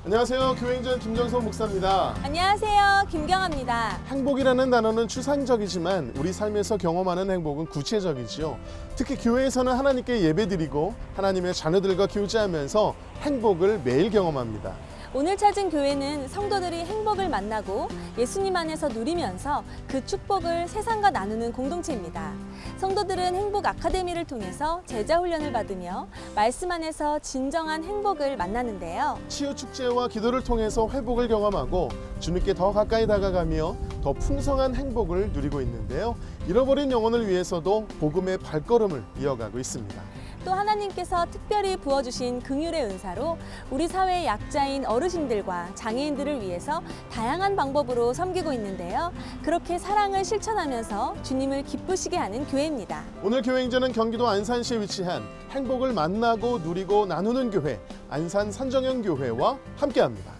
안녕하세요. 교행전 김정선 목사입니다. 안녕하세요. 김경아입니다. 행복이라는 단어는 추상적이지만 우리 삶에서 경험하는 행복은 구체적이지요. 특히 교회에서는 하나님께 예배드리고 하나님의 자녀들과 교제하면서 행복을 매일 경험합니다. 오늘 찾은 교회는 성도들이 행복을 만나고 예수님 안에서 누리면서 그 축복을 세상과 나누는 공동체입니다. 성도들은 행복 아카데미를 통해서 제자 훈련을 받으며 말씀 안에서 진정한 행복을 만나는데요. 치유 축제와 기도를 통해서 회복을 경험하고 주님께 더 가까이 다가가며 더 풍성한 행복을 누리고 있는데요. 잃어버린 영혼을 위해서도 복음의 발걸음을 이어가고 있습니다. 또 하나님께서 특별히 부어주신 긍휼의 은사로 우리 사회의 약자인 어르신들과 장애인들을 위해서 다양한 방법으로 섬기고 있는데요. 그렇게 사랑을 실천하면서 주님을 기쁘시게 하는 교회입니다. 오늘 교행전은 경기도 안산시에 위치한 행복을 만나고 누리고 나누는 교회 안산 산정현교회와 함께합니다.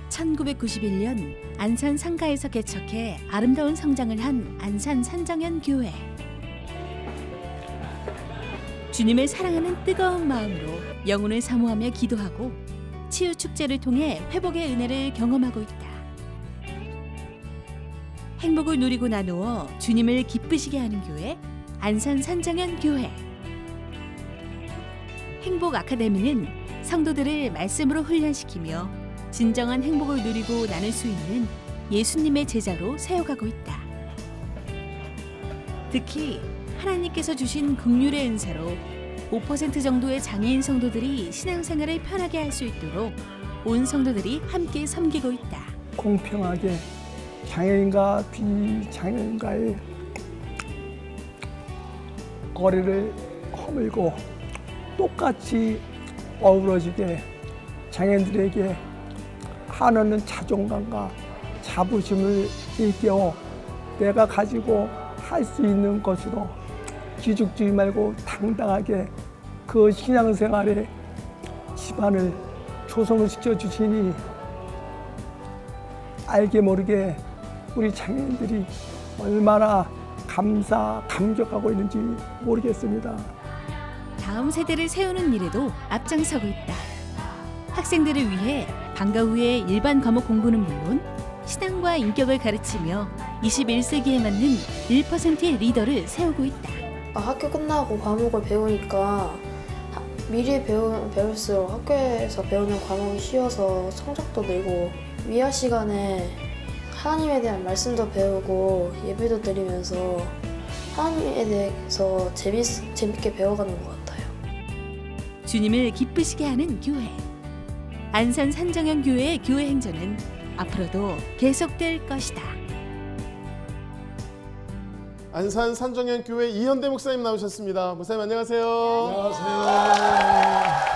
1991년 안산 상가에서 개척해 아름다운 성장을 한 안산 산정현교회. 주님을 사랑하는 뜨거운 마음으로 영혼을 사모하며 기도하고 치유 축제를 통해 회복의 은혜를 경험하고 있다. 행복을 누리고 나누어 주님을 기쁘시게 하는 교회 안산 산정현 교회. 행복 아카데미는 성도들을 말씀으로 훈련시키며 진정한 행복을 누리고 나눌 수 있는 예수님의 제자로 세워가고 있다. 특히 하나님께서 주신 긍휼의 은사로 5% 정도의 장애인 성도들이 신앙생활을 편하게 할 수 있도록 온 성도들이 함께 섬기고 있다. 공평하게 장애인과 비장애인과의 거리를 허물고 똑같이 어우러지게 장애인들에게 한없는 자존감과 자부심을 일깨워 내가 가지고 할 수 있는 것으로 기죽지 말고 당당하게 그 신앙생활에 집안을 조성을 시켜주시니 알게 모르게 우리 장애인들이 얼마나 감격하고 있는지 모르겠습니다. 다음 세대를 세우는 일에도 앞장서고 있다. 학생들을 위해 방과 후에 일반 과목 공부는 물론 신앙과 인격을 가르치며 21세기에 맞는 1%의 리더를 세우고 있다. 학교 끝나고 과목을 배우니까 미리 배울수록 학교에서 배우는 과목이 쉬워서 성적도 늘고 위아 시간에 하나님에 대한 말씀도 배우고 예배도 드리면서 하나님에 대해서 재밌게 배워가는 것 같아요. 주님을 기쁘시게 하는 교회 안산 산정현 교회의 교회 행전은 앞으로도 계속될 것이다. 안산 산정현교회 이현대 목사님 나오셨습니다. 목사님 안녕하세요. 안녕하세요.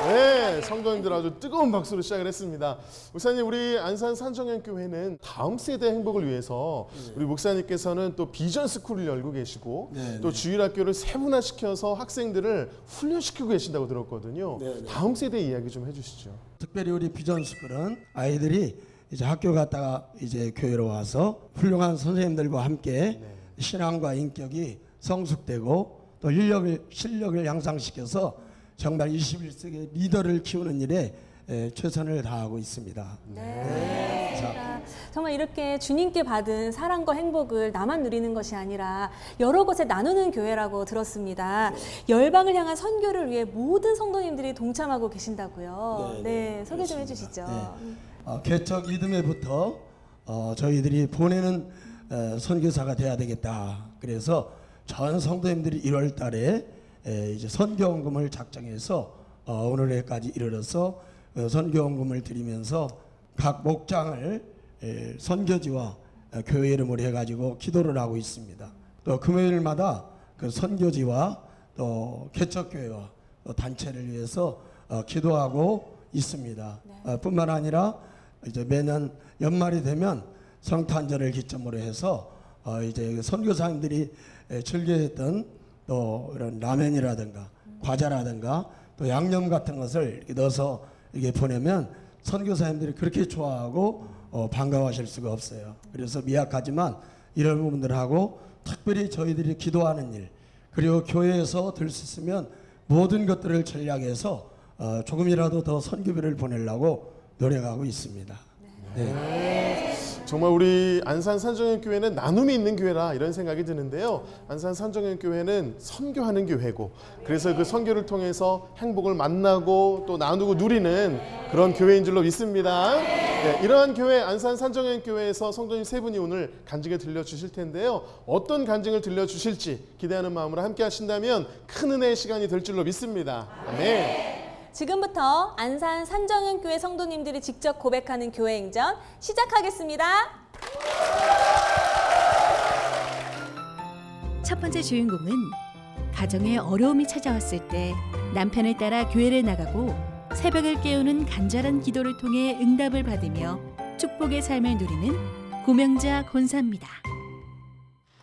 네, 성도님들 아주 뜨거운 박수로 시작을 했습니다. 목사님, 우리 안산 산정현교회는 다음 세대 행복을 위해서 우리 목사님께서는 또 비전 스쿨을 열고 계시고 또 주일학교를 세분화시켜서 학생들을 훈련시키고 계신다고 들었거든요. 다음 세대 이야기 좀 해주시죠. 특별히 우리 비전 스쿨은 아이들이 이제 학교 갔다가 이제 교회로 와서 훌륭한 선생님들과 함께 신앙과 인격이 성숙되고 또 실력을 향상시켜서 정말 21세기 리더를 키우는 일에 최선을 다하고 있습니다. 정말 이렇게 주님께 받은 사랑과 행복을 나만 누리는 것이 아니라 여러 곳에 나누는 교회라고 들었습니다. 열방을 향한 선교를 위해 모든 성도님들이 동참하고 계신다고요. 네, 소개 좀 해주시죠. 개척 이듬해부터 저희들이 보내는 선교사가 돼야 되겠다. 그래서 전 성도님들이 1월 달에 이제 선교원금을 작정해서 오늘까지 이르러서 선교원금을 드리면서 각 목장을 선교지와 교회 이름으로 해가지고 기도를 하고 있습니다. 또 금요일마다 그 선교지와 또 개척교회와 또 단체를 위해서 기도하고 있습니다. 뿐만 아니라 이제 매년 연말이 되면 성탄절을 기점으로 해서 이제 선교사님들이 즐겨했던 또 이런 라면이라든가 과자라든가 또 양념 같은 것을 이렇게 넣어서 이게 보내면 선교사님들이 그렇게 좋아하고 반가워하실 수가 없어요. 그래서 미약하지만 이런 부분들하고 특별히 저희들이 기도하는 일, 그리고 교회에서 들 수 있으면 모든 것들을 전략해서 조금이라도 더 선교비를 보내려고 노력하고 있습니다. 네. 정말 우리 안산 산정연교회는 나눔이 있는 교회라 이런 생각이 드는데요. 안산 산정연교회는 선교하는 교회고, 그래서 그 선교를 통해서 행복을 만나고 또 나누고 누리는 그런 교회인 줄로 믿습니다. 네, 이러한 교회 안산 산정연교회에서 성도님 세 분이 오늘 간증을 들려주실 텐데요. 어떤 간증을 들려주실지 기대하는 마음으로 함께 하신다면 큰 은혜의 시간이 될 줄로 믿습니다. 아멘. 지금부터 안산 산정연교회 성도님들이 직접 고백하는 교회 행전 시작하겠습니다. 첫 번째 주인공은 가정에 어려움이 찾아왔을 때 남편을 따라 교회를 나가고 새벽을 깨우는 간절한 기도를 통해 응답을 받으며 축복의 삶을 누리는 고명자 권사입니다.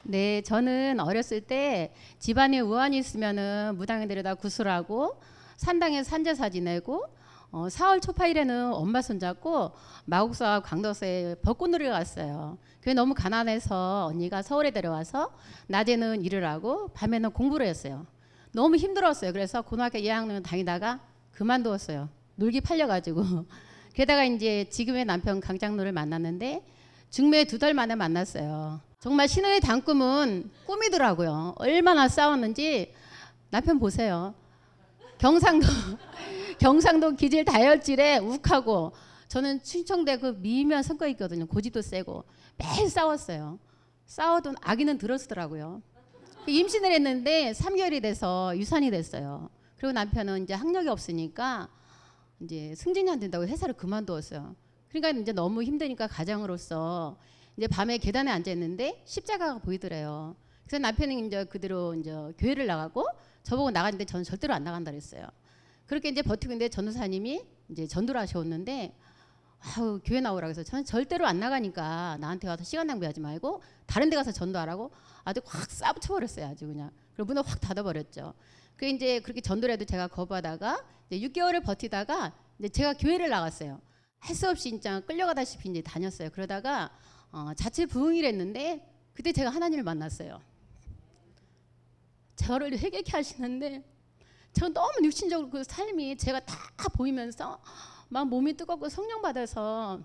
네, 저는 어렸을 때 집안에 우환이 있으면은 무당에 데려다 구슬하고 산당에 산제사 지내고 4월 초파일에는 엄마 손잡고 마곡사 광덕사에 벚꽃놀이를 갔어요. 그게 너무 가난해서 언니가 서울에 데려와서 낮에는 일을 하고 밤에는 공부를 했어요. 너무 힘들었어요. 그래서 고등학교 2학년 다니다가 그만두었어요. 놀기 팔려가지고. 게다가 이제 지금의 남편 강장로를 만났는데 중매 2달 만에 만났어요. 정말 신혼의 단꿈은 꿈이더라고요. 얼마나 싸웠는지 남편 보세요. 경상도 기질 다혈질에 욱하고, 저는 충청대 그 미미한 성격이 있거든요. 고집도 세고 매일 싸웠어요. 싸워도 아기는 들어서더라고요. 임신을 했는데 3개월이 돼서 유산이 됐어요. 그리고 남편은 이제 학력이 없으니까 이제 승진이 안 된다고 회사를 그만두었어요. 그러니까 이제 너무 힘드니까 가장으로서 이제 밤에 계단에 앉아 있는데 십자가가 보이더래요. 그래서 남편이 이제 그대로 이제 교회를 나가고 저보고 나갔는데 저는 절대로 안 나간다 그랬어요. 그렇게 이제 버티고 있는데 전도사님이 이제 전도를 하셨는데 아우 교회 나오라 그래서 저는 절대로 안 나가니까 나한테 와서 시간 낭비하지 말고 다른 데 가서 전도하라고 아주 확 싸붙여버렸어요. 아주 그냥. 그리고 문을 확 닫아버렸죠. 그 이제 그렇게 전도를 해도 제가 거부하다가 이제 6개월을 버티다가 이제 제가 교회를 나갔어요. 할 수 없이 진짜 끌려가다시피 이제 다녔어요. 그러다가 자체 부흥을 했는데 그때 제가 하나님을 만났어요. 저를 회개케 하시는데 제가 너무 육신적으로 그 삶이 제가 다 보이면서 막 몸이 뜨겁고 성령 받아서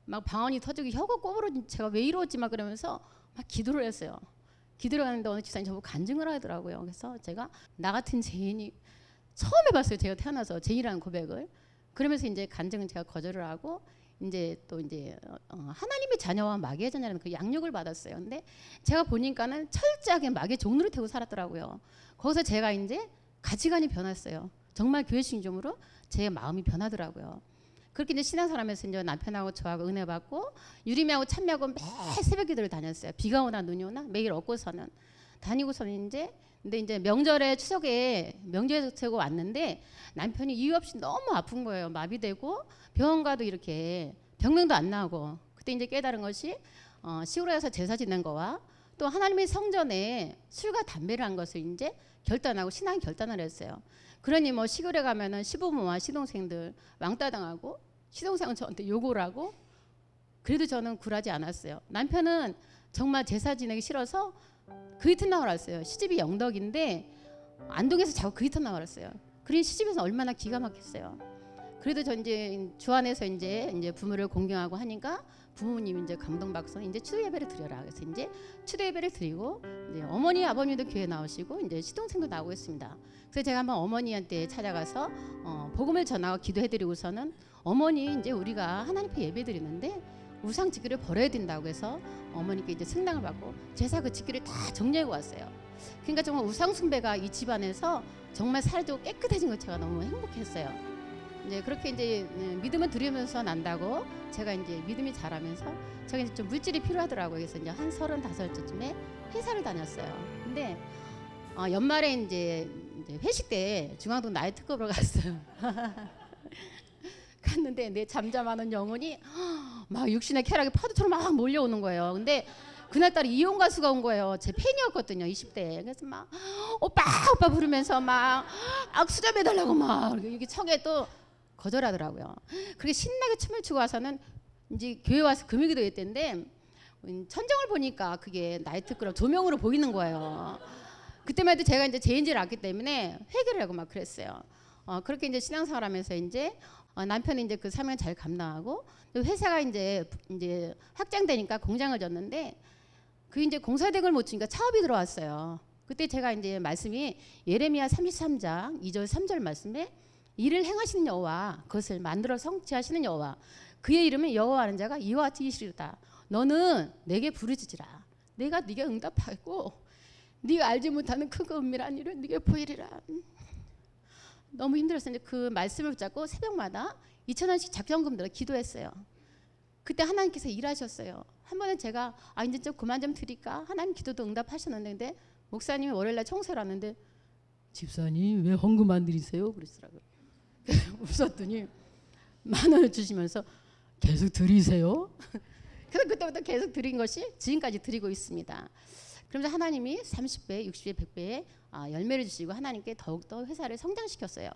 막 방언이 터지고 혀가 꼬부러진 제가 왜 이러지 막 그러면서 막 기도를 했어요. 기도를 하는데 어느 집사님 저보고 간증을 하더라고요. 그래서 제가 나 같은 죄인이 처음 해봤어요. 제가 태어나서 죄인이라는 고백을. 그러면서 이제 간증은 제가 거절을 하고 이제 또 이제 하나님의 자녀와 마귀의 자녀라는 그 양육을 받았어요. 근데 제가 보니까는 철저하게 마귀의 종로를 태우고 살았더라고요. 거기서 제가 이제 가치관이 변했어요. 정말 교회 신종으로 제 마음이 변하더라고요. 그렇게 이제 신앙생활하면서 이제 남편하고 저하고 은혜 받고 유림이하고 찬미하고 매 새벽 기도를 다녔어요. 비가 오나 눈이 오나 매일 얻고서는 다니고서는 근데 이제 명절에 추석에 명절에 세고 왔는데 남편이 이유 없이 너무 아픈 거예요. 마비되고 병원 가도 이렇게 병명도 안 나오고 그때 이제 깨달은 것이 시골에 가서 제사 지낸 거와 또 하나님의 성전에 술과 담배를 한 것을 이제 결단하고 신앙 결단을 했어요. 그러니 뭐 시골에 가면은 시부모와 시동생들 왕따 당하고 시동생은 저한테 욕을 하고 그래도 저는 굴하지 않았어요. 남편은 정말 제사 지내기 싫어서 그 이튿날 왔어요. 시집이 영덕인데 안동에서 자꾸 그 이튿날 왔어요. 그러니 시집에서 얼마나 기가 막혔어요. 그래도 저 이제 주 안에서 이제 부모를 공경하고 하니까 부모님이 이제 감동받고서 이제 추도 예배를 드려라. 그래서 이제 추도 예배를 드리고 이제 어머니 아버님도 교회 나오시고 이제 시동생도 나오고 있습니다. 그래서 제가 한번 어머니한테 찾아가서 복음을 전하고 기도해드리고서는 어머니 이제 우리가 하나님 앞에 예배 드리는데 우상 짓기를 버려야 된다고 해서 어머니께 이제 승낙을 받고 제사 그 짓기를 다 정리하고 왔어요. 그러니까 정말 우상 숭배가 이 집안에서 정말 살도 깨끗해진 것 제가 너무 행복했어요. 이제 그렇게 이제 믿음을 들으면서 난다고 제가 이제 믿음이 자라면서 제가 이제 좀 물질이 필요하더라고요. 그래서 이제 한 35쯤에 회사를 다녔어요. 근데 연말에 이제 회식 때 중앙동 나이트클럽으로 갔어요. 갔는데 내 잠잠하는 영혼이 막 육신의 쾌락이 파도처럼 막 몰려오는 거예요. 근데 그날따라 이용 가수가 온 거예요. 제 팬이었거든요. 20대. 그래서 막 오빠 부르면서 막 악수 좀 해달라고 막 이렇게 청에 또 거절하더라고요. 그렇게 신나게 춤을 추고 와서는 이제 교회 와서 금요기도 했던데 천정을 보니까 그게 나이트클럽 조명으로 보이는 거예요. 그때만 해도 제가 이제 죄인지를 알기 때문에 회개를 하고 막 그랬어요. 그렇게 이제 신앙생활하면서 이제 남편이 이제 그 사명을 잘 감당하고 또 회사가 이제 확장되니까 공장을 줬는데 그 이제 공사대금을 못 주니까 차업이 들어왔어요. 그때 제가 이제 말씀이 예레미야 33장 2절 3절 말씀에 이를 행하시는 여호와 그것을 만들어 성취하시는 여호와 그의 이름은 여호와하는 자가 이와 같이 이시리로다. 너는 내게 부르짖으라. 내가 네게 응답하고 네가 알지 못하는 크고 은밀한 일을 네게 보이리라. 너무 힘들었어요. 그 말씀을 붙잡고 새벽마다 2,000원씩 작정금 들어 기도했어요. 그때 하나님께서 일하셨어요. 한 번은 제가 이제 좀 그만 좀 드릴까? 하나님 기도도 응답하셨는데 목사님이 월요일날 청소를 하는데 집사님 왜 헌금 안 드리세요? 그러시더라고요. 웃었더니 10,000원을 주시면서 계속 드리세요. 그래서 그때부터 계속 드린 것이 지금까지 드리고 있습니다. 그러면서 하나님이 30배, 60배, 100배의 열매를 주시고 하나님께 더욱더 회사를 성장시켰어요.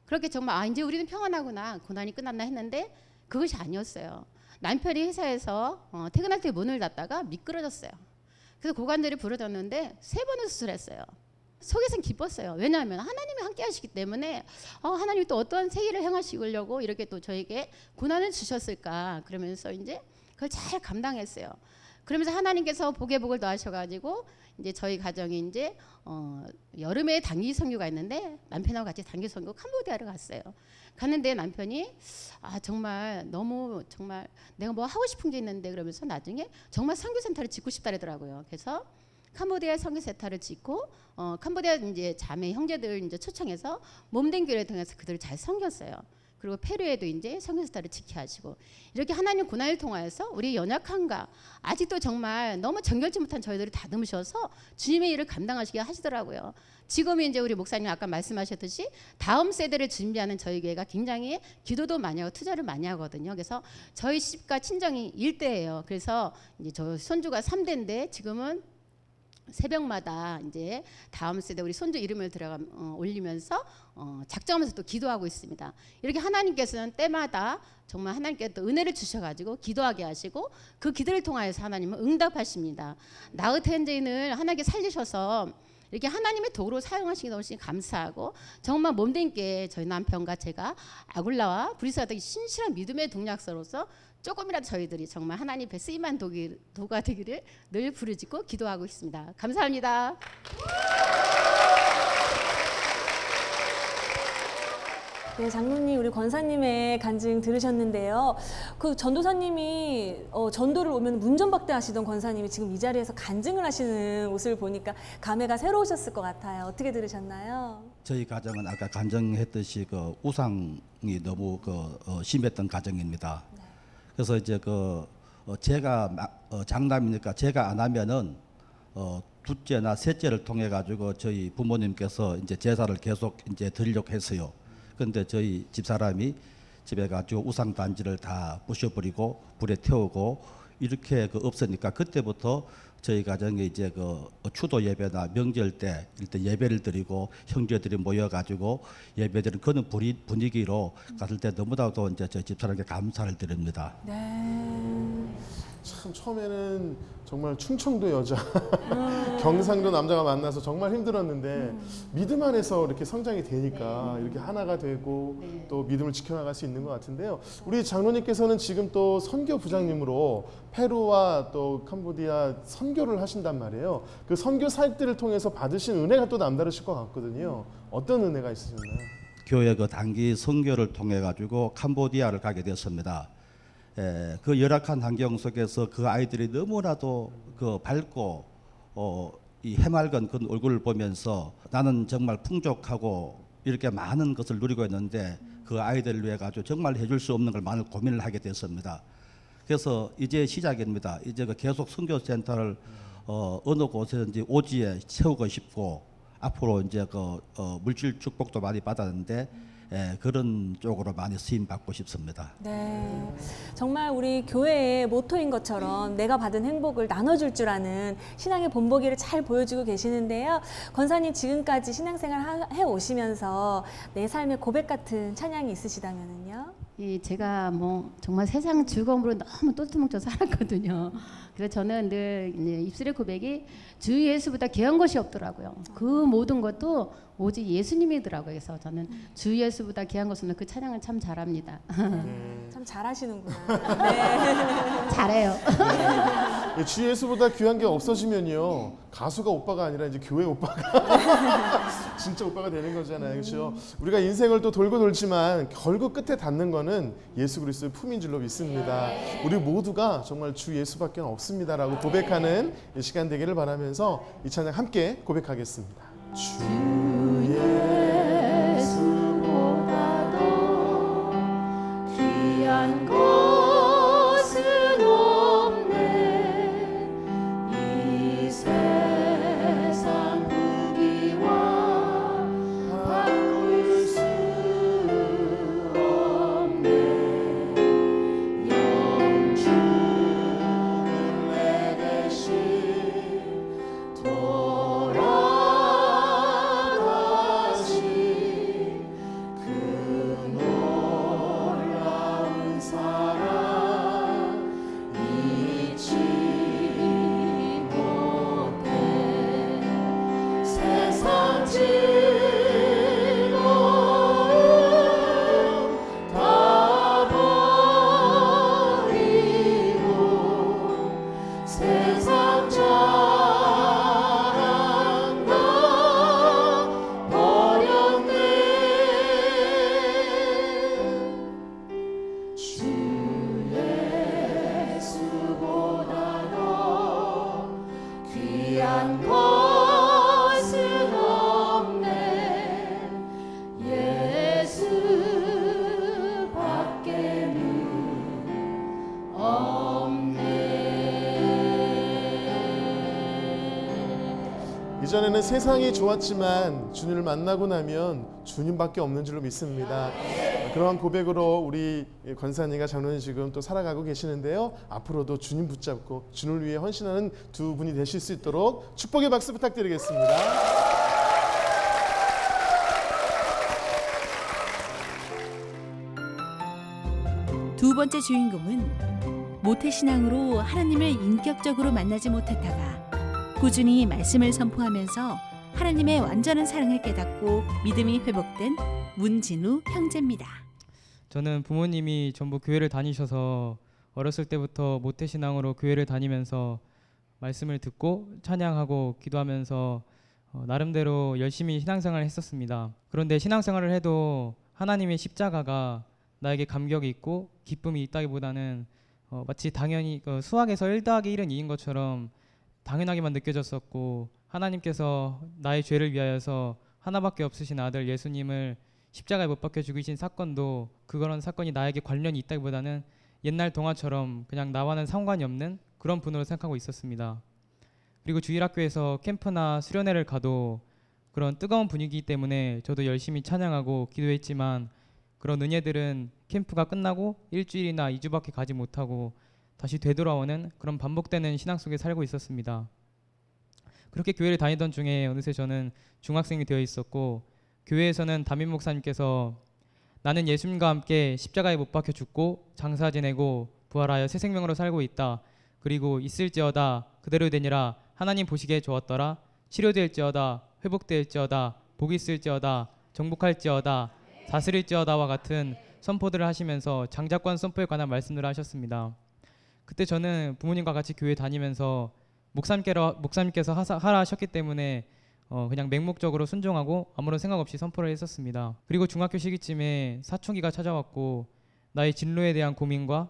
그렇게 정말 이제 우리는 평안하구나, 고난이 끝났나 했는데 그것이 아니었어요. 남편이 회사에서 퇴근할 때 문을 닫다가 미끄러졌어요. 그래서 고관절이 부러졌는데 3번을 수술했어요. 속에서는 기뻤어요. 왜냐하면 하나님이 함께 하시기 때문에 하나님이 또 어떠한 새 일을 행하시려고 이렇게 또 저에게 고난을 주셨을까 그러면서 이제 그걸 잘 감당했어요. 그러면서 하나님께서 복에 복을 더하셔가지고 이제 저희 가정이 이제 여름에 단기 선교가 있는데 남편하고 같이 단기 선교 캄보디아를 갔어요. 갔는데 남편이 정말 너무 정말 내가 뭐 하고 싶은 게 있는데 그러면서 나중에 정말 선교센터를 짓고 싶다 그러더라고요. 그래서 캄보디아 선교센터를 짓고 캄보디아 이제 자매 형제들 이제 초청해서 몸된 교회를 통해서 그들을 잘 섬겼어요. 그리고 페루에도 이제 선교센터를 지켜 하시고 이렇게 하나님 고난을 통하여서 우리 연약한가 아직도 정말 너무 정결치 못한 저희들을 다듬으셔서 주님의 일을 감당하시게 하시더라고요. 지금은 이제 우리 목사님 아까 말씀하셨듯이 다음 세대를 준비하는 저희 교회가 굉장히 기도도 많이 하고 투자를 많이 하거든요. 그래서 저희 시집과 친정이 1대예요. 그래서 이제 저 손주가 3대인데 지금은 새벽마다 이제 다음 세대 우리 손주 이름을 올리면서 작정하면서 또 기도하고 있습니다. 이렇게 하나님께서는 때마다 정말 하나님께서 또 은혜를 주셔가지고 기도하게 하시고 그 기도를 통하여서 하나님은 응답하십니다. 나우트 현재인을 하나님께 살리셔서 이렇게 하나님의 도구로 사용하시기 너무 감사하고 정말 몸된 게 저희 남편과 제가 아굴라와 브리스가 되기 신실한 믿음의 동력서로서 조금이라도 저희들이 정말 하나님 앞에 쓰임한 도가 되기를 늘 부르짖고 기도하고 있습니다. 감사합니다. 네, 장로님, 우리 권사님의 간증 들으셨는데요. 그 전도사님이 전도를 오면 문전박대하시던 권사님이 지금 이 자리에서 간증을 하시는 모습을 보니까 감회가 새로우셨을 것 같아요. 어떻게 들으셨나요? 저희 가정은 아까 간증했듯이 그 우상이 너무 심했던 가정입니다. 네. 그래서 이제 제가 장남이니까 제가 안 하면은 둘째나 셋째를 통해 가지고 저희 부모님께서 이제 제사를 계속 이제 드리려고 했어요. 그런데 저희 집사람이 집에 가지고 우상 단지를 다 부셔버리고 불에 태우고 이렇게 없으니까 그때부터 저희 가정에 이제 추도 예배나 명절 때 이때 예배를 드리고 형제들이 모여가지고 예배드리는 그런 분위기로 갔을 때 너무나도 이제 저희 집사람에게 감사를 드립니다. 네. 참 처음에는 정말 충청도 여자, 경상도 남자가 만나서 정말 힘들었는데 믿음 안에서 이렇게 성장이 되니까 이렇게 하나가 되고 또 믿음을 지켜나갈 수 있는 것 같은데요. 우리 장로님께서는 지금 또 선교 부장님으로 페루와 또 캄보디아 선교를 하신단 말이에요. 그 선교 사역들을 통해서 받으신 은혜가 또 남다르실 것 같거든요. 어떤 은혜가 있으셨나요? 교회 단기 선교를 통해 가지고 캄보디아를 가게 되었습니다. 그 열악한 환경 속에서 그 아이들이 너무나도 밝고 이 해맑은 그 얼굴을 보면서 나는 정말 풍족하고 이렇게 많은 것을 누리고 있는데 그 아이들을 위해 가지고 정말 해줄 수 없는 걸 많은 고민을 하게 됐습니다. 그래서 이제 시작입니다. 이제 계속 선교센터를 어느 곳에든지 오지에 세우고 싶고 앞으로 이제 물질 축복도 많이 받았는데 그런 쪽으로 많이 쓰임 받고 싶습니다. 네, 정말 우리 교회의 모토인 것처럼 내가 받은 행복을 나눠줄 줄 아는 신앙의 본보기를 잘 보여주고 계시는데요. 권사님 지금까지 신앙생활 해 오시면서 내 삶의 고백 같은 찬양이 있으시다면요? 제가 뭐 정말 세상 즐거움으로 너무 똘똘뭉쳐 살았거든요. 그래서 저는 늘 입술의 고백이 주 예수보다 귀한 것이 없더라고요. 그 모든 것도 오직 예수님이더라고요. 그래서 저는 주 예수보다 귀한 것은 그 찬양을 참 잘합니다. 참 잘하시는구나. 네. 잘해요. 네. 주 예수보다 귀한 게 없어지면요, 가수가 오빠가 아니라 이제 교회 오빠가 진짜 오빠가 되는 거잖아요, 그렇죠? 우리가 인생을 또 돌고 돌지만 결국 끝에 닿는 거는 예수 그리스도의 품인 줄로 믿습니다. 우리 모두가 정말 주 예수밖에 없습니다라고 고백하는 이 시간 되기를 바라면서 이 찬양 함께 고백하겠습니다. 주 예수보다 더 귀한 것은 없네. 이 세상 무기와 바꿀 수 없네. 영주는 내 대신 돌아가신 그 놀라운 사랑 잊지 못해. 세상 즐거움 다 버리고 세상 자랑 다 버렸네. 주 예수보다 더 귀한 것은 없네. 예수밖에는 없네. 이전에는 세상이 좋았지만 주님을 만나고 나면 주님밖에 없는 줄로 믿습니다. 그러한 고백으로 우리 권사님과 장로님 지금 또 살아가고 계시는데요. 앞으로도 주님 붙잡고 주님을 위해 헌신하는 두 분이 되실 수 있도록 축복의 박수 부탁드리겠습니다. 두 번째 주인공은 모태신앙으로 하나님을 인격적으로 만나지 못했다가 꾸준히 말씀을 선포하면서 하나님의 완전한 사랑을 깨닫고 믿음이 회복된 문진우 형제입니다. 저는 부모님이 전부 교회를 다니셔서 어렸을 때부터 모태신앙으로 교회를 다니면서 말씀을 듣고 찬양하고 기도하면서 나름대로 열심히 신앙생활을 했었습니다. 그런데 신앙생활을 해도 하나님의 십자가가 나에게 감격이 있고 기쁨이 있다기보다는 마치 당연히 수학에서 1+1은 2인 것처럼 당연하게만 느껴졌었고, 하나님께서 나의 죄를 위하여서 하나밖에 없으신 아들 예수님을 십자가에 못 박혀 죽이신 사건도 그런 사건이 나에게 관련이 있다기보다는 옛날 동화처럼 그냥 나와는 상관이 없는 그런 분으로 생각하고 있었습니다. 그리고 주일학교에서 캠프나 수련회를 가도 그런 뜨거운 분위기 때문에 저도 열심히 찬양하고 기도했지만 그런 은혜들은 캠프가 끝나고 일주일이나 2주밖에 가지 못하고 다시 되돌아오는 그런 반복되는 신앙 속에 살고 있었습니다. 그렇게 교회를 다니던 중에 어느새 저는 중학생이 되어 있었고, 교회에서는 담임 목사님께서 나는 예수님과 함께 십자가에 못 박혀 죽고 장사 지내고 부활하여 새 생명으로 살고 있다. 그리고 있을지어다 그대로 되니라. 하나님 보시기에 좋았더라. 치료될지어다 회복될지어다 복이 있을지어다 정복할지어다 다스릴지어다와 같은 선포들을 하시면서 장자권 선포에 관한 말씀을 하셨습니다. 그때 저는 부모님과 같이 교회 다니면서 목사님께서 하라 하셨기 때문에 그냥 맹목적으로 순종하고 아무런 생각 없이 선포를 했었습니다. 그리고 중학교 시기쯤에 사춘기가 찾아왔고 나의 진로에 대한 고민과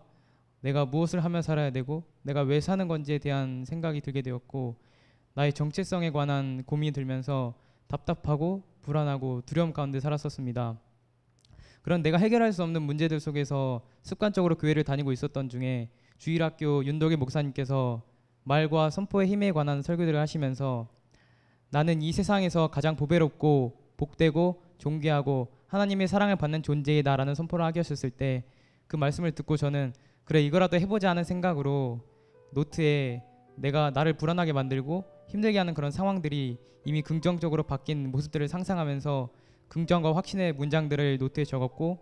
내가 무엇을 하며 살아야 되고 내가 왜 사는 건지에 대한 생각이 들게 되었고, 나의 정체성에 관한 고민이 들면서 답답하고 불안하고 두려움 가운데 살았었습니다. 그런 내가 해결할 수 없는 문제들 속에서 습관적으로 교회를 다니고 있었던 중에 주일학교 윤덕일 목사님께서 말과 선포의 힘에 관한 설교들을 하시면서 나는 이 세상에서 가장 보배롭고 복되고 존귀하고 하나님의 사랑을 받는 존재이다라는 선포를 하게 하셨을 때 그 말씀을 듣고 저는 그래 이거라도 해보자 하는 생각으로 노트에 내가 나를 불안하게 만들고 힘들게 하는 그런 상황들이 이미 긍정적으로 바뀐 모습들을 상상하면서 긍정과 확신의 문장들을 노트에 적었고,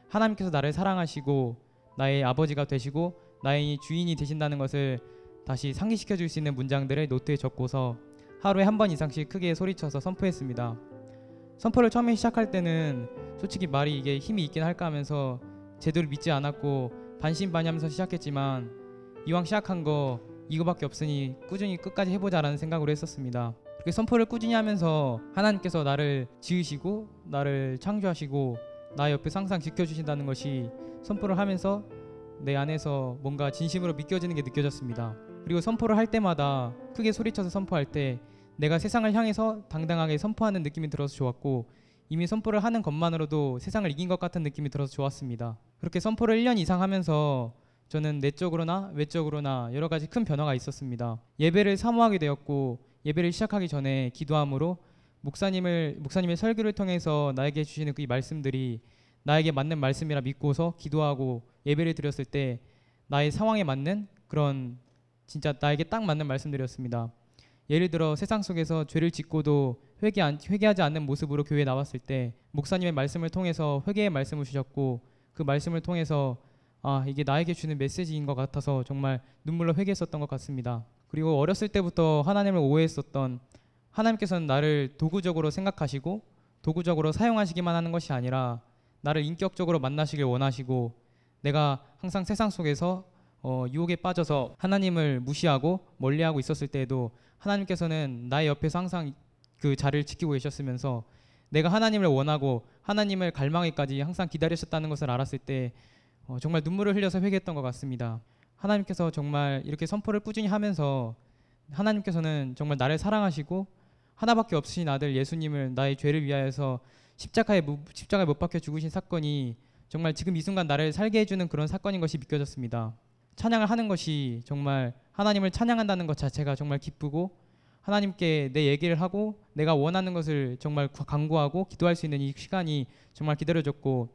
하나님께서 나를 사랑하시고 나의 아버지가 되시고 나의 주인이 되신다는 것을 다시 상기시켜 줄 수 있는 문장들을 노트에 적고서 하루에 한 번 이상씩 크게 소리쳐서 선포했습니다. 선포를 처음에 시작할 때는 솔직히 말이 이게 힘이 있긴 할까 하면서 제대로 믿지 않았고 반신반의하면서 시작했지만 이왕 시작한 거 이거밖에 없으니 꾸준히 끝까지 해보자라는 생각으로 했었습니다. 그렇게 선포를 꾸준히 하면서 하나님께서 나를 지으시고 나를 창조하시고 나의 옆에서 항상 지켜주신다는 것이 선포를 하면서 내 안에서 뭔가 진심으로 믿겨지는 게 느껴졌습니다. 그리고 선포를 할 때마다 크게 소리쳐서 선포할 때 내가 세상을 향해서 당당하게 선포하는 느낌이 들어서 좋았고 이미 선포를 하는 것만으로도 세상을 이긴 것 같은 느낌이 들어서 좋았습니다. 그렇게 선포를 1년 이상 하면서 저는 내적으로나 외적으로나 여러 가지 큰 변화가 있었습니다. 예배를 사모하게 되었고 예배를 시작하기 전에 기도함으로 목사님의 설교를 통해서 나에게 주시는 그 말씀들이 나에게 맞는 말씀이라 믿고서 기도하고 예배를 드렸을 때 나의 상황에 맞는 그런 진짜 나에게 딱 맞는 말씀들이었습니다. 예를 들어 세상 속에서 죄를 짓고도 회개하지 않는 모습으로 교회에 나왔을 때 목사님의 말씀을 통해서 회개의 말씀을 주셨고 그 말씀을 통해서 이게 나에게 주는 메시지인 것 같아서 정말 눈물로 회개했었던 것 같습니다. 그리고 어렸을 때부터 하나님을 오해했었던 하나님께서는 나를 도구적으로 생각하시고 도구적으로 사용하시기만 하는 것이 아니라 나를 인격적으로 만나시길 원하시고 내가 항상 세상 속에서 유혹에 빠져서 하나님을 무시하고 멀리하고 있었을 때에도 하나님께서는 나의 옆에서 항상 그 자리를 지키고 계셨으면서 내가 하나님을 원하고 하나님을 갈망하기까지 항상 기다리셨다는 것을 알았을 때 정말 눈물을 흘려서 회개했던 것 같습니다. 하나님께서 정말 이렇게 선포를 꾸준히 하면서 하나님께서는 정말 나를 사랑하시고 하나밖에 없으신 아들 예수님을 나의 죄를 위하여서 십자가에 못 박혀 죽으신 사건이 정말 지금 이 순간 나를 살게 해주는 그런 사건인 것이 믿겨졌습니다. 찬양을 하는 것이 정말 하나님을 찬양한다는 것 자체가 정말 기쁘고 하나님께 내 얘기를 하고 내가 원하는 것을 정말 간구하고 기도할 수 있는 이 시간이 정말 기다려졌고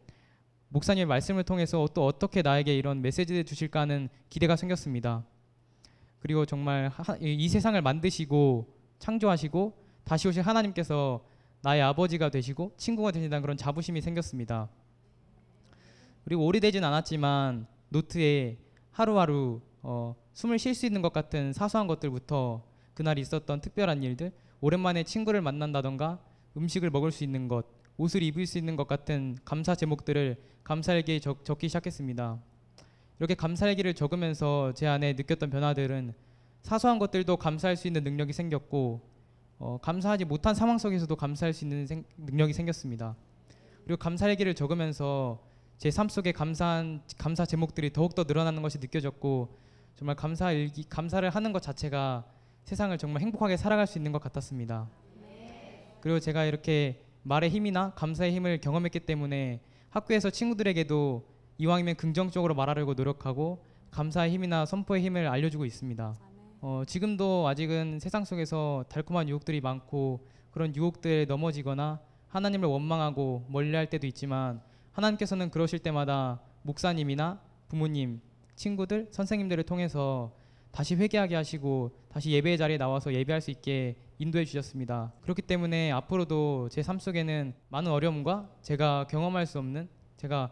목사님의 말씀을 통해서 또 어떻게 나에게 이런 메시지를 주실까 하는 기대가 생겼습니다. 그리고 정말 이 세상을 만드시고 창조하시고 다시 오실 하나님께서 나의 아버지가 되시고 친구가 되신다는 그런 자부심이 생겼습니다. 그리고 오래되진 않았지만 노트에 하루하루 숨을 쉴 수 있는 것 같은 사소한 것들부터 그날 있었던 특별한 일들, 오랜만에 친구를 만난다던가 음식을 먹을 수 있는 것, 옷을 입을 수 있는 것 같은 감사 제목들을 감사일기에 적기 시작했습니다. 이렇게 감사일기를 적으면서 제 안에 느꼈던 변화들은 사소한 것들도 감사할 수 있는 능력이 생겼고 감사하지 못한 상황 속에서도 감사할 수 있는 능력이 생겼습니다. 그리고 감사일기를 적으면서 제 삶 속에 감사 제목들이 더욱더 늘어나는 것이 느껴졌고 정말 감사를 하는 것 자체가 세상을 정말 행복하게 살아갈 수 있는 것 같았습니다. 그리고 제가 이렇게 말의 힘이나 감사의 힘을 경험했기 때문에 학교에서 친구들에게도 이왕이면 긍정적으로 말하려고 노력하고 감사의 힘이나 선포의 힘을 알려주고 있습니다. 지금도 아직은 세상 속에서 달콤한 유혹들이 많고 그런 유혹들에 넘어지거나 하나님을 원망하고 멀리할 때도 있지만 하나님께서는 그러실 때마다 목사님이나 부모님, 친구들, 선생님들을 통해서 다시 회개하게 하시고 다시 예배의 자리에 나와서 예배할 수 있게 인도해 주셨습니다. 그렇기 때문에 앞으로도 제 삶 속에는 많은 어려움과 제가 경험할 수 없는, 제가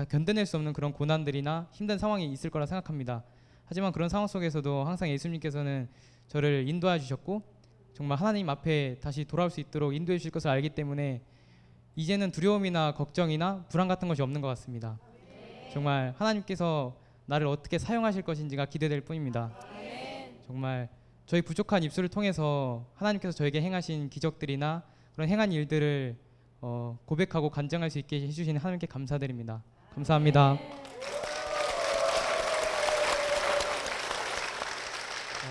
견뎌낼 수 없는 그런 고난들이나 힘든 상황이 있을 거라 생각합니다. 하지만 그런 상황 속에서도 항상 예수님께서는 저를 인도해 주셨고 정말 하나님 앞에 다시 돌아올 수 있도록 인도해 주실 것을 알기 때문에 이제는 두려움이나 걱정이나 불안 같은 것이 없는 것 같습니다. 정말 하나님께서 나를 어떻게 사용하실 것인지가 기대될 뿐입니다. 정말 저희 부족한 입술을 통해서 하나님께서 저에게 행하신 기적들이나 그런 행한 일들을 고백하고 간증할 수 있게 해주시는 하나님께 감사드립니다. 감사합니다.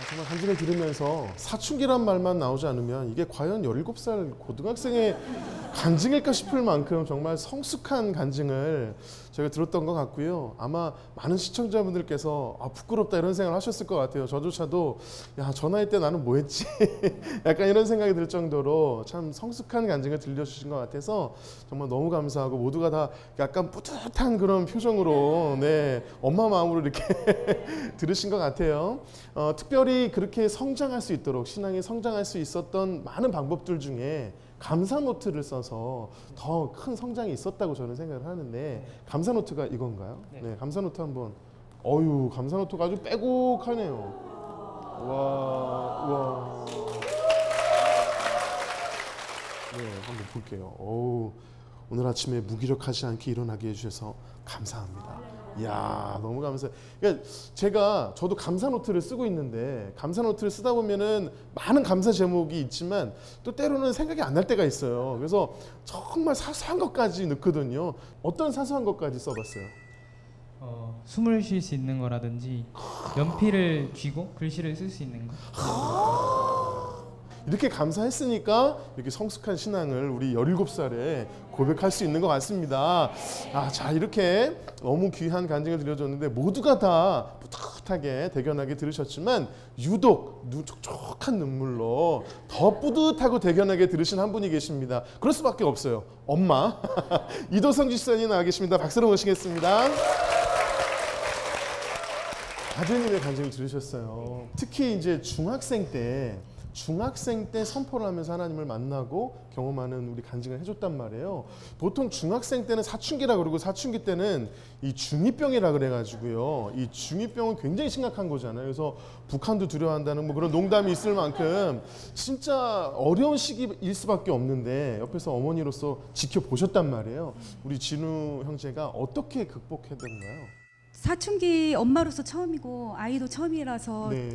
정말 간증을 들으면서 사춘기란 말만 나오지 않으면 이게 과연 17살 고등학생의 간증일까 싶을 만큼 정말 성숙한 간증을 저희가 들었던 것 같고요. 아마 많은 시청자분들께서 부끄럽다 이런 생각을 하셨을 것 같아요. 저조차도 저 나이 때 나는 뭐 했지? 약간 이런 생각이 들 정도로 참 성숙한 간증을 들려주신 것 같아서 정말 너무 감사하고 모두가 다 약간 뿌듯한 그런 표정으로 엄마 마음으로 이렇게 들으신 것 같아요. 특별히 특별히 그렇게 성장할 수 있도록 신앙이 성장할 수 있었던 많은 방법들 중에 감사 노트를 써서 더 큰 성장이 있었다고 저는 생각을 하는데 감사 노트가 이건가요? 네, 감사 노트 한번. 어유, 감사 노트가 아주 빼곡하네요. 와. 네, 한번 볼게요. 오늘 아침에 무기력하지 않게 일어나게 해주셔서 감사합니다. 이야, 너무 감사해요. 그러니까 저도 감사 노트를 쓰고 있는데 감사 노트를 쓰다 보면은 많은 감사 제목이 있지만 또 때로는 생각이 안 날 때가 있어요. 그래서 정말 사소한 것까지 넣거든요. 어떤 사소한 것까지 써봤어요? 숨을 쉴 수 있는 거라든지 연필을 쥐고 글씨를 쓸 수 있는 거. 이렇게 감사했으니까 이렇게 성숙한 신앙을 우리 17살에 고백할 수 있는 것 같습니다. 자, 이렇게 너무 귀한 간증을 들려줬는데 모두가 다 뿌듯하게 대견하게 들으셨지만 유독 촉촉한 눈물로 더 뿌듯하고 대견하게 들으신 한 분이 계십니다. 그럴 수밖에 없어요. 엄마 이도성 집사님 나와 계십니다. 박수로 모시겠습니다. 아드님의 간증을 들으셨어요. 특히 이제 중학생 때 선포를 하면서 하나님을 만나고 경험하는 우리 간증을 해줬단 말이에요. 보통 중학생 때는 사춘기라 그러고 사춘기 때는 이 중2병이라 그래가지고요. 이 중2병은 굉장히 심각한 거잖아요. 그래서 북한도 두려워한다는 뭐 그런 농담이 있을 만큼 진짜 어려운 시기일 수밖에 없는데 옆에서 어머니로서 지켜보셨단 말이에요. 우리 진우 형제가 어떻게 극복했던가요? 사춘기 엄마로서 처음이고 아이도 처음이라서 네.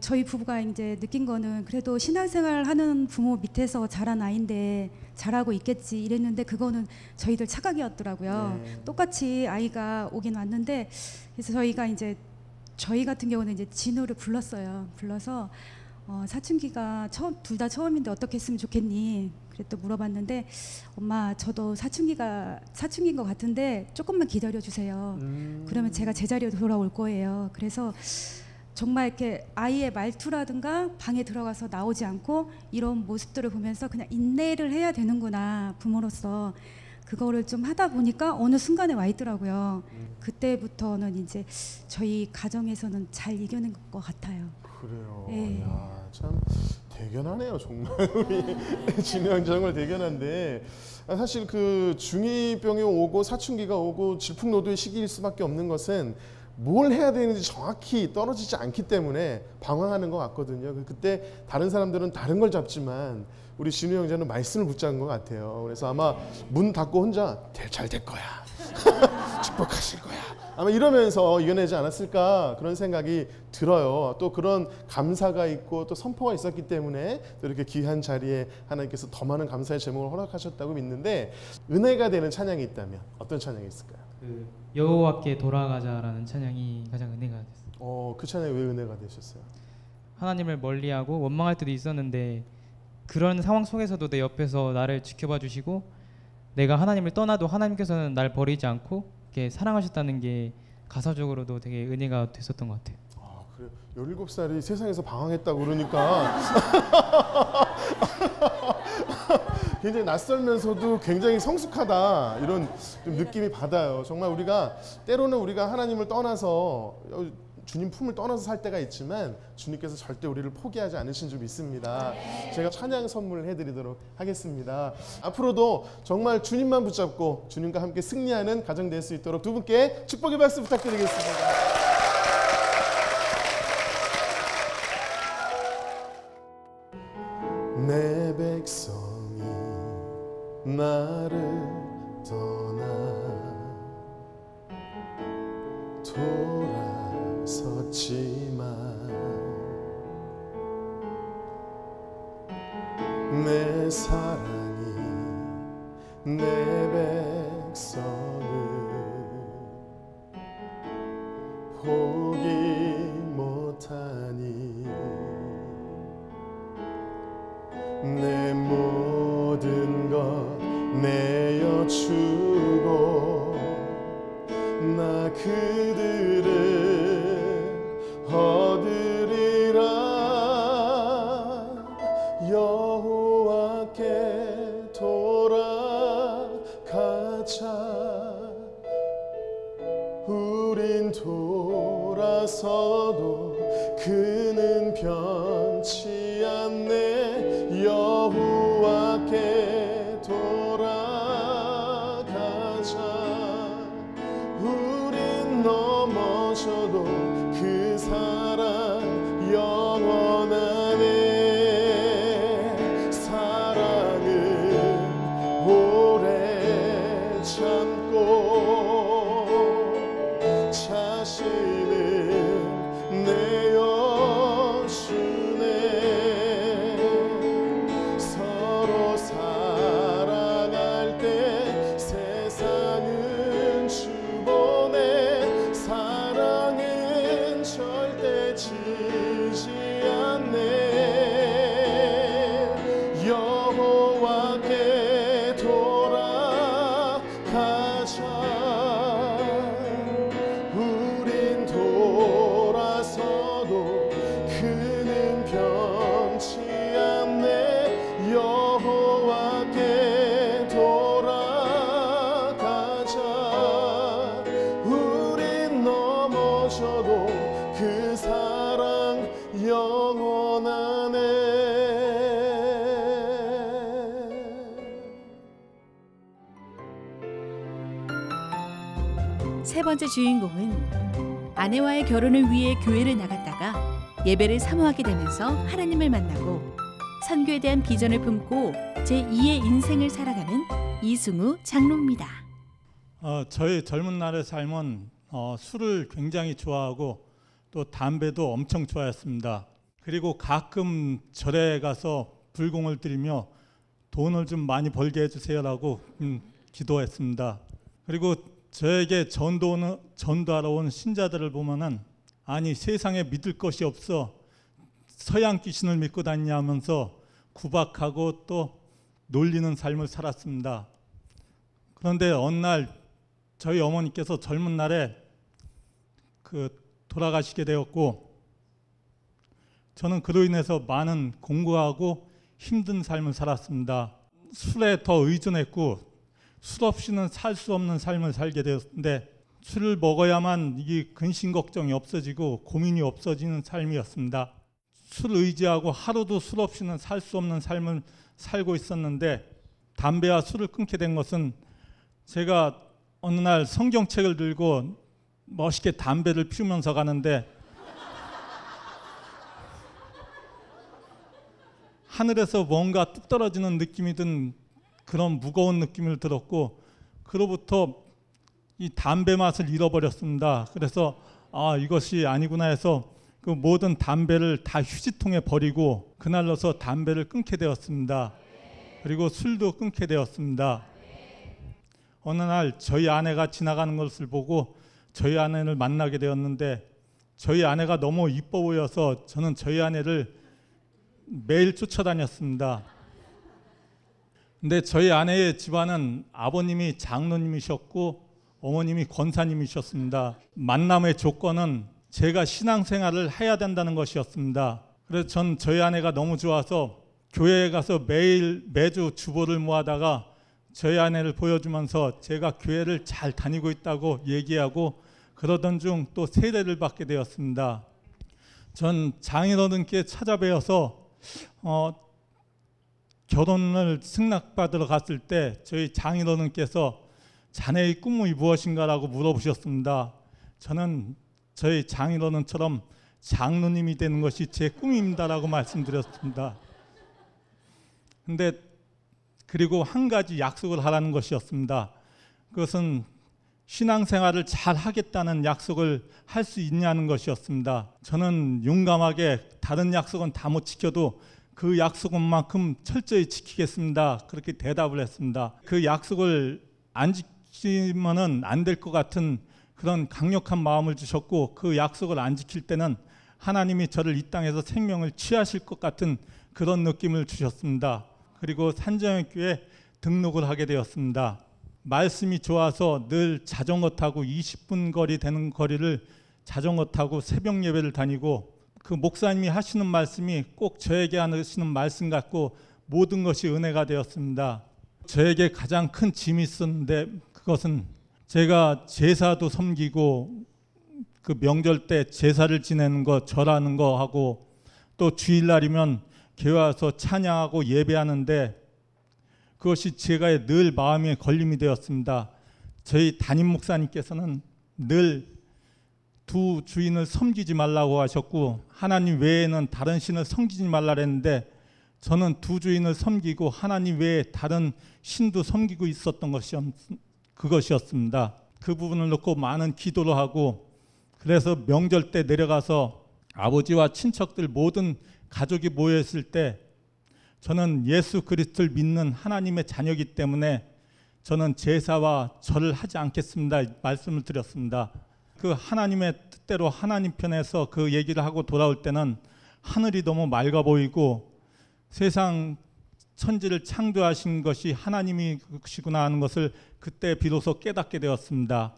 저희 부부가 이제 느낀 거는 그래도 신앙생활 하는 부모 밑에서 자란 아이인데 잘하고 있겠지 이랬는데 그거는 저희들 착각이었더라고요. 네. 똑같이 아이가 오긴 왔는데 그래서 저희가 이제 저희 같은 경우는 이제 진우를 불렀어요. 불러서 사춘기가 둘 다 처음인데 어떻게 했으면 좋겠니? 그랬더 물어봤는데 엄마 저도 사춘기인 것 같은데 조금만 기다려 주세요. 그러면 제가 제자리로 돌아올 거예요. 그래서 정말 이렇게 아이의 말투라든가 방에 들어가서 나오지 않고 이런 모습들을 보면서 그냥 인내를 해야 되는구나 부모로서 그거를 좀 하다 보니까 어느 순간에 와 있더라고요. 그때부터는 이제 저희 가정에서는 잘 이겨낸 것 같아요. 그래요. 네. 야, 참 대견하네요 정말. 우리 진우 형 정말 대견한데 사실 그 중2병이 오고 사춘기가 오고 질풍노도의 시기일 수밖에 없는 것은 뭘 해야 되는지 정확히 떨어지지 않기 때문에 방황하는 것 같거든요. 그때 다른 사람들은 다른 걸 잡지만 우리 진우 형제는 말씀을 붙잡은 것 같아요. 그래서 아마 문 닫고 혼자 잘 될 거야. 축복하실 거야. 아마 이러면서 이겨내지 않았을까 그런 생각이 들어요. 또 그런 감사가 있고 또 선포가 있었기 때문에 또 이렇게 귀한 자리에 하나님께서 더 많은 감사의 제목을 허락하셨다고 믿는데 은혜가 되는 찬양이 있다면 어떤 찬양이 있을까요? 여호와께 돌아가자라는 찬양이 가장 은혜가 됐어요. 그 찬양이 왜 은혜가 되셨어요? 하나님을 멀리하고 원망할 때도 있었는데 그런 상황 속에서도 내 옆에서 나를 지켜봐 주시고 내가 하나님을 떠나도 하나님께서는 날 버리지 않고 이렇게 사랑하셨다는 게 가사적으로도 되게 은혜가 됐었던 것 같아요. 그래요? 17살이 세상에서 방황했다고 그러니까 굉장히 낯설면서도 굉장히 성숙하다 이런 좀 느낌이 받아요. 정말 때로는 우리가 하나님을 떠나서 주님 품을 떠나서 살 때가 있지만 주님께서 절대 우리를 포기하지 않으신 줄 믿습니다. 제가 찬양 선물을 해드리도록 하겠습니다. 앞으로도 정말 주님만 붙잡고 주님과 함께 승리하는 가정 될 수 있도록 두 분께 축복의 박수 부탁드리겠습니다. 내 백성이 나를 떠나 돌아섰지만 내 사랑이 내 백성을 포기 못하니 내 모든 것 내어주고 나 그들을 얻으리라. 여호와께 돌아가자. 우린 돌아서도 그는 함께 돌아가자. 우린 넘어져도 그 사랑 영원하네. 세 번째 주인공은 아내와의 결혼을 위해 교회를 나갔다가 예배를 사모하게 되면서 하나님을 만나고 선교에 대한 비전을 품고 제2의 인생을 살아가는 이승우 장로입니다. 저의 젊은 날의 삶은 술을 굉장히 좋아하고 또 담배도 엄청 좋아했습니다. 그리고 가끔 절에 가서 불공을 드리며 돈을 좀 많이 벌게 해주세요라고 기도했습니다. 그리고 저에게 전도하러 온 신자들을 보면은 아니 세상에 믿을 것이 없어 서양 귀신을 믿고 다니냐 하면서 구박하고 또 놀리는 삶을 살았습니다. 그런데 어느 날 저희 어머니께서 젊은 날에 돌아가시게 되었고 저는 그로 인해서 많은 공부하고 힘든 삶을 살았습니다. 술에 더 의존했고 술 없이는 살 수 없는 삶을 살게 되었는데 술을 먹어야만 이게 근심 걱정이 없어지고 고민이 없어지는 삶이었습니다. 술 의지하고 하루도 술 없이는 살 수 없는 삶을 살고 있었는데 담배와 술을 끊게 된 것은 제가 어느 날 성경책을 들고 멋있게 담배를 피우면서 가는데 하늘에서 뭔가 뚝 떨어지는 느낌이 든 그런 무거운 느낌을 들었고 그로부터 이 담배 맛을 잃어버렸습니다. 그래서 이것이 아니구나 해서 그 모든 담배를 다 휴지통에 버리고 그날로서 담배를 끊게 되었습니다. 그리고 술도 끊게 되었습니다. 어느 날 저희 아내가 지나가는 것을 보고 저희 아내를 만나게 되었는데 저희 아내가 너무 이뻐 보여서 저는 저희 아내를 매일 쫓아다녔습니다. 근데 저희 아내의 집안은 아버님이 장로님이셨고 어머님이 권사님이셨습니다. 만남의 조건은 제가 신앙생활을 해야 된다는 것이었습니다. 그래서 전 저희 아내가 너무 좋아서 교회에 가서 매주 주보를 모아다가 저희 아내를 보여주면서 제가 교회를 잘 다니고 있다고 얘기하고 그러던 중 또 세례를 받게 되었습니다. 전 장인어른께 찾아뵈어서 결혼을 승낙받으러 갔을 때 저희 장인어른께서 자네의 꿈이 무엇인가라고 물어보셨습니다. 저는 저희 장인어른처럼 장로님이 되는 것이 제 꿈입니다라고 말씀드렸습니다. 근데 그리고 한 가지 약속을 하라는 것이었습니다. 그것은 신앙생활을 잘 하겠다는 약속을 할 수 있냐는 것이었습니다. 저는 용감하게 다른 약속은 다 못 지켜도 그 약속만큼 철저히 지키겠습니다. 그렇게 대답을 했습니다. 그 약속을 안 지키면은 안 될 것 같은 그런 강력한 마음을 주셨고 그 약속을 안 지킬 때는 하나님이 저를 이 땅에서 생명을 취하실 것 같은 그런 느낌을 주셨습니다. 그리고 산정교회에 등록을 하게 되었습니다. 말씀이 좋아서 늘 자전거 타고 20분 거리 되는 거리를 자전거 타고 새벽 예배를 다니고 그 목사님이 하시는 말씀이 꼭 저에게 하시는 말씀 같고 모든 것이 은혜가 되었습니다. 저에게 가장 큰 짐이 있었는데 그것은 제가 제사도 섬기고 그 명절 때 제사를 지내는 거 절하는 거 하고 또 주일날이면 교회 와서 찬양하고 예배하는데 그것이 제가 늘 마음에 걸림이 되었습니다. 저희 담임 목사님께서는 늘 두 주인을 섬기지 말라고 하셨고 하나님 외에는 다른 신을 섬기지 말라 했는데 저는 두 주인을 섬기고 하나님 외에 다른 신도 섬기고 있었던 그것이었습니다. 그 부분을 놓고 많은 기도를 하고 그래서 명절 때 내려가서 아버지와 친척들 모든 가족이 모여있을 때 저는 예수 그리스도를 믿는 하나님의 자녀이기 때문에 저는 제사와 절을 하지 않겠습니다. 말씀을 드렸습니다. 그 하나님의 뜻대로 하나님 편에서 그 얘기를 하고 돌아올 때는 하늘이 너무 맑아 보이고 세상 천지를 창조하신 것이 하나님이시구나 하는 것을 그때 비로소 깨닫게 되었습니다.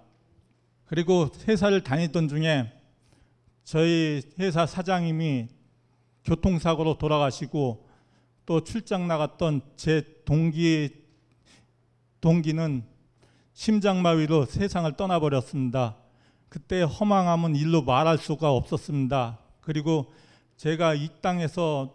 그리고 회사를 다니던 중에 저희 회사 사장님이 교통사고로 돌아가시고 또 출장 나갔던 제 동기는 심장마비로 세상을 떠나버렸습니다. 그때 허망함은 일로 말할 수가 없었습니다. 그리고 제가 이 땅에서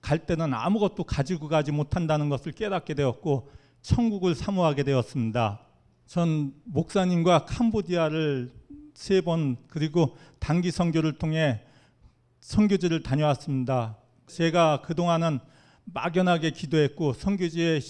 갈 때는 아무것도 가지고 가지 못한다는 것을 깨닫게 되었고 천국을 사모하게 되었습니다. 전 목사님과 캄보디아를 3번 그리고 단기 선교를 통해 선교지를 다녀왔습니다. 제가 그동안은 막연하게 기도했고 선교지의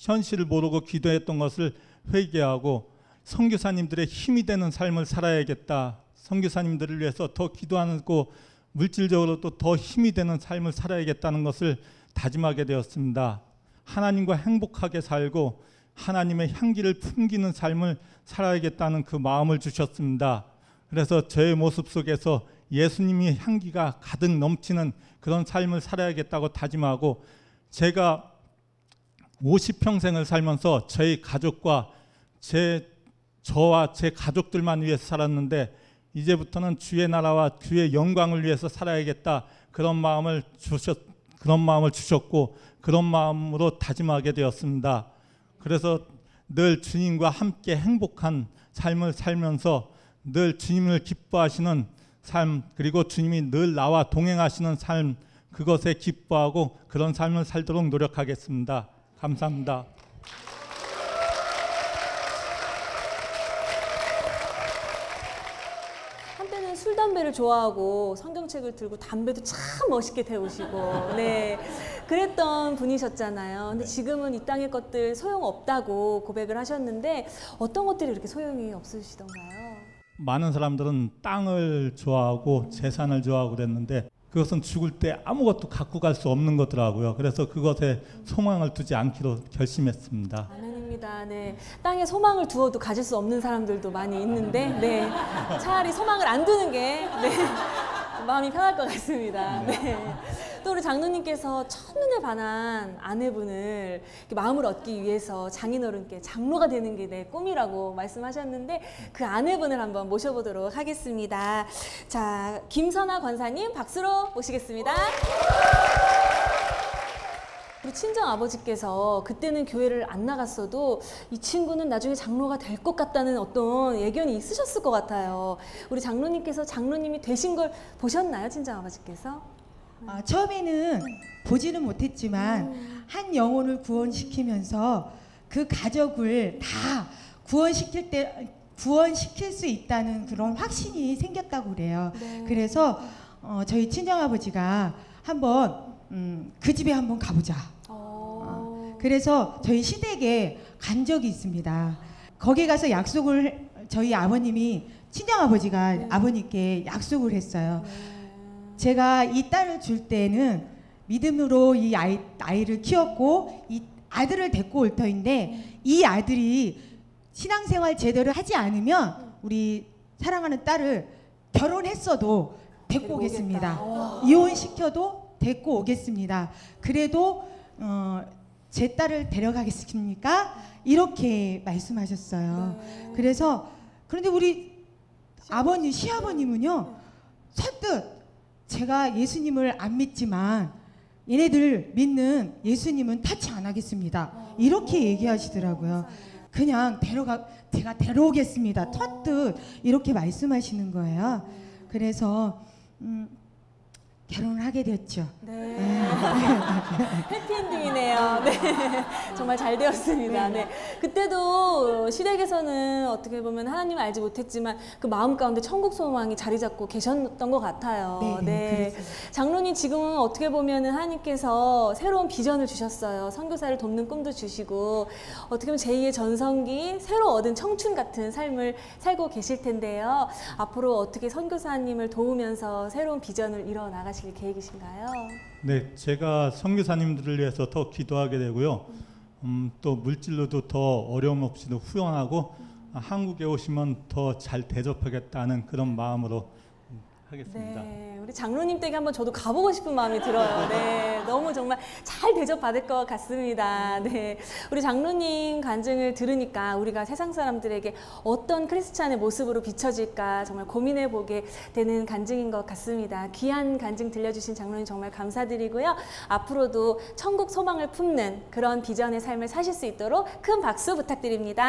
현실을 모르고 기도했던 것을 회개하고 선교사님들의 힘이 되는 삶을 살아야겠다. 선교사님들을 위해서 더 기도하고 물질적으로도 더 힘이 되는 삶을 살아야겠다는 것을 다짐하게 되었습니다. 하나님과 행복하게 살고 하나님의 향기를 풍기는 삶을 살아야겠다는 그 마음을 주셨습니다. 그래서 저의 모습 속에서 예수님의 향기가 가득 넘치는 그런 삶을 살아야겠다고 다짐하고 제가 50평생을 살면서 저희 가족과 저와 제 가족들만 위해서 살았는데 이제부터는 주의 나라와 주의 영광을 위해서 살아야겠다. 그런 마음을 주셨고 그런 마음으로 다짐하게 되었습니다. 그래서 늘 주님과 함께 행복한 삶을 살면서 늘 주님을 기뻐하시는 삶 그리고 주님이 늘 나와 동행하시는 삶 그것에 기뻐하고 그런 삶을 살도록 노력하겠습니다. 감사합니다. 한때는 술 담배를 좋아하고 성경책을 들고 담배도 참 멋있게 태우시고 네 그랬던 분이셨잖아요. 근데 지금은 이 땅의 것들 소용없다고 고백을 하셨는데 어떤 것들이 그렇게 소용이 없으시던가요? 많은 사람들은 땅을 좋아하고 재산을 좋아하고 그랬는데 그것은 죽을 때 아무것도 갖고 갈 수 없는 거더라고요. 그래서 그것에 소망을 두지 않기로 결심했습니다. 아닙니다. 네, 땅에 소망을 두어도 가질 수 없는 사람들도 많이 있는데 네, 차라리 소망을 안 두는 게 네, 마음이 편할 것 같습니다. 네. 또 우리 장로님께서 첫눈에 반한 아내분을 마음을 얻기 위해서 장인어른께 장로가 되는 게 내 꿈이라고 말씀하셨는데 그 아내분을 한번 모셔보도록 하겠습니다. 자, 김선아 권사님 박수로 모시겠습니다. 우리 친정 아버지께서 그때는 교회를 안 나갔어도 이 친구는 나중에 장로가 될 것 같다는 어떤 예견이 있으셨을 것 같아요. 우리 장로님께서 장로님이 되신 걸 보셨나요, 친정 아버지께서? 처음에는 보지는 못했지만 한 영혼을 구원시키면서 그 가족을 다 구원시킬 수 있다는 그런 확신이 생겼다고 그래요. 네. 그래서 저희 친정아버지가 한번 그 집에 한번 가보자. 그래서 저희 시댁에 간 적이 있습니다. 거기 가서 약속을 저희 아버님이 친정아버지가 아버님께 약속을 했어요. 제가 이 딸을 줄 때는 믿음으로 이 아이를 키웠고 이 아들을 데리고 올 터인데 이 아들이 신앙생활 제대로 하지 않으면 우리 사랑하는 딸을 결혼했어도 데리고 오겠습니다. 이혼시켜도 데리고 오겠습니다. 그래도 제 딸을 데려가겠습니까? 이렇게 말씀하셨어요. 그래서 그런데 우리 아버님, 시아버님은요 선뜻 제가 예수님을 안 믿지만 얘네들 믿는 예수님은 타치 안 하겠습니다. 이렇게 얘기하시더라고요. 그냥 제가 데려오겠습니다. 텄듯 이렇게 말씀하시는 거예요. 그래서 결혼을 하게 됐죠. 네. 해피엔딩이네요. 네. 정말 잘 되었습니다. 네. 그때도 시댁에서는 어떻게 보면 하나님을 알지 못했지만 그 마음 가운데 천국 소망이 자리 잡고 계셨던 것 같아요. 네. 장로님 지금은 어떻게 보면 하나님께서 새로운 비전을 주셨어요. 선교사를 돕는 꿈도 주시고 어떻게 보면 제2의 전성기 새로 얻은 청춘 같은 삶을 살고 계실 텐데요. 앞으로 어떻게 선교사님을 도우면서 새로운 비전을 이뤄 나가실 계획이신가요? 네, 제가 선교사님들을 위해서 더 기도하게 되고요. 또 물질로도 더 어려움 없이도 후원하고 한국에 오시면 더 잘 대접하겠다는 그런 마음으로 하겠습니다. 네, 우리 장로님 댁에 한번 저도 가보고 싶은 마음이 들어요. 네, 너무 정말 잘 대접받을 것 같습니다. 네, 우리 장로님 간증을 들으니까 우리가 세상 사람들에게 어떤 크리스찬의 모습으로 비춰질까 정말 고민해 보게 되는 간증인 것 같습니다. 귀한 간증 들려주신 장로님 정말 감사드리고요. 앞으로도 천국 소망을 품는 그런 비전의 삶을 사실 수 있도록 큰 박수 부탁드립니다.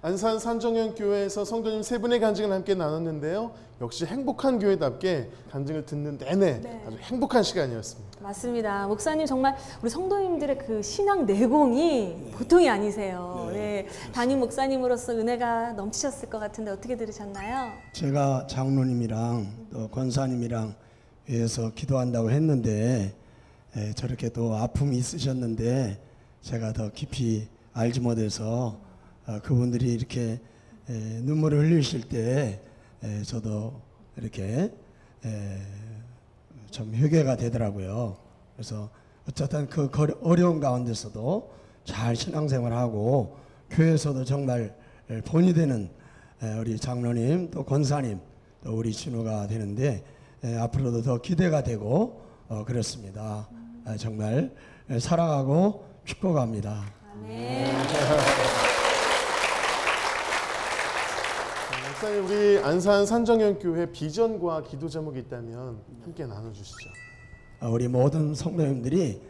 안산 산정현교회에서 성도님 세 분의 간증을 함께 나눴는데요. 역시 행복한 교회답게 간증을 듣는 내내 아주 행복한 시간이었습니다. 맞습니다. 목사님 정말 우리 성도님들의 그 신앙 내공이 보통이 아니세요. 네, 담임 목사님으로서 은혜가 넘치셨을 것 같은데 어떻게 들으셨나요? 제가 장로님이랑 또 권사님이랑 위해서 기도한다고 했는데 저렇게 또 아픔이 있으셨는데 제가 더 깊이 알지 못해서 그분들이 이렇게 눈물을 흘리실 때 저도 이렇게 좀 회개가 되더라고요. 그래서 어쨌든 그 어려운 가운데서도 잘 신앙생활하고 교회에서도 정말 본이 되는 우리 장로님 또 권사님 또 우리 진우가 되는데 앞으로도 더 기대가 되고 그렇습니다. 정말 사랑하고 축복합니다. 네. 목사님, 우리 안산 산정현교회 비전과 기도 제목이 있다면 함께 나눠주시죠. 우리 모든 성도님들이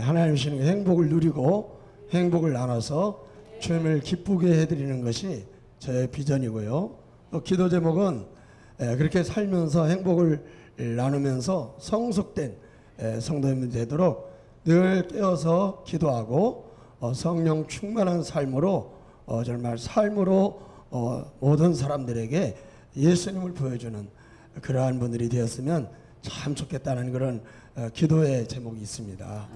하나님 주시는 행복을 누리고 행복을 나눠서 주님을 기쁘게 해드리는 것이 저의 비전이고요. 또 기도 제목은 그렇게 살면서 행복을 나누면서 성숙된 성도님이 되도록 늘 깨어서 기도하고 성령 충만한 삶으로 정말 삶으로 모든 사람들에게 예수님을 보여주는 그러한 분들이 되었으면 참 좋겠다는 그런 기도의 제목이 있습니다.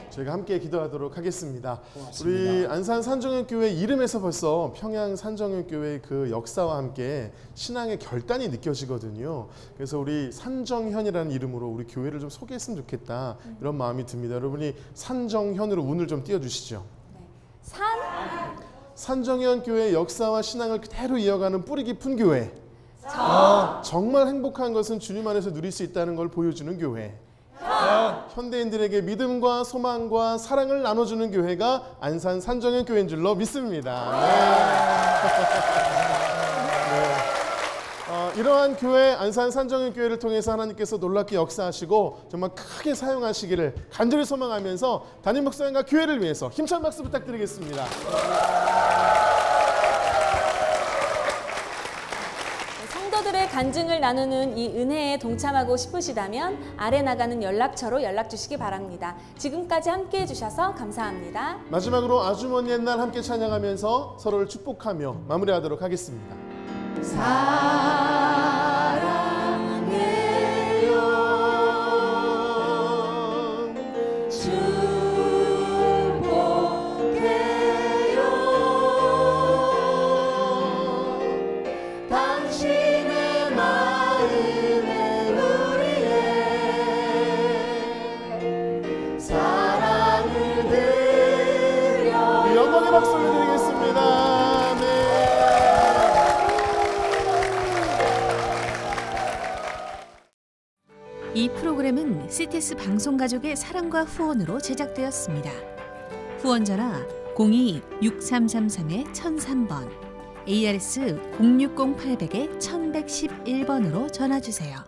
저희가 함께 기도하도록 하겠습니다. 고맙습니다. 우리 안산 산정현교회 이름에서 벌써 평양 산정현교회의 그 역사와 함께 신앙의 결단이 느껴지거든요. 그래서 우리 산정현이라는 이름으로 우리 교회를 좀 소개했으면 좋겠다 이런 마음이 듭니다. 여러분이 산정현으로 운을 좀 띄워주시죠. 산정현 교회의 역사와 신앙을 그대로 이어가는 뿌리 깊은 교회. 정말 행복한 것은 주님 안에서 누릴 수 있다는 걸 보여주는 교회. 현대인들에게 믿음과 소망과 사랑을 나눠주는 교회가 안산 산정현 교회인 줄로 믿습니다. 이러한 교회, 안산 산정현 교회를 통해서 하나님께서 놀랍게 역사하시고 정말 크게 사용하시기를 간절히 소망하면서 담임 목사님과 교회를 위해서 힘찬 박수 부탁드리겠습니다. 성도들의 간증을 나누는 이 은혜에 동참하고 싶으시다면 아래 나가는 연락처로 연락 주시기 바랍니다. 지금까지 함께해 주셔서 감사합니다. 마지막으로 아주 먼 옛날 함께 찬양하면서 서로를 축복하며 마무리하도록 하겠습니다. 영광의 박수를 드리겠습니다. 네. 이 프로그램은 CTS 방송가족의 사랑과 후원으로 제작되었습니다. 후원 전화 02-6333-1003번, ARS 060-800-1111번으로 전화주세요.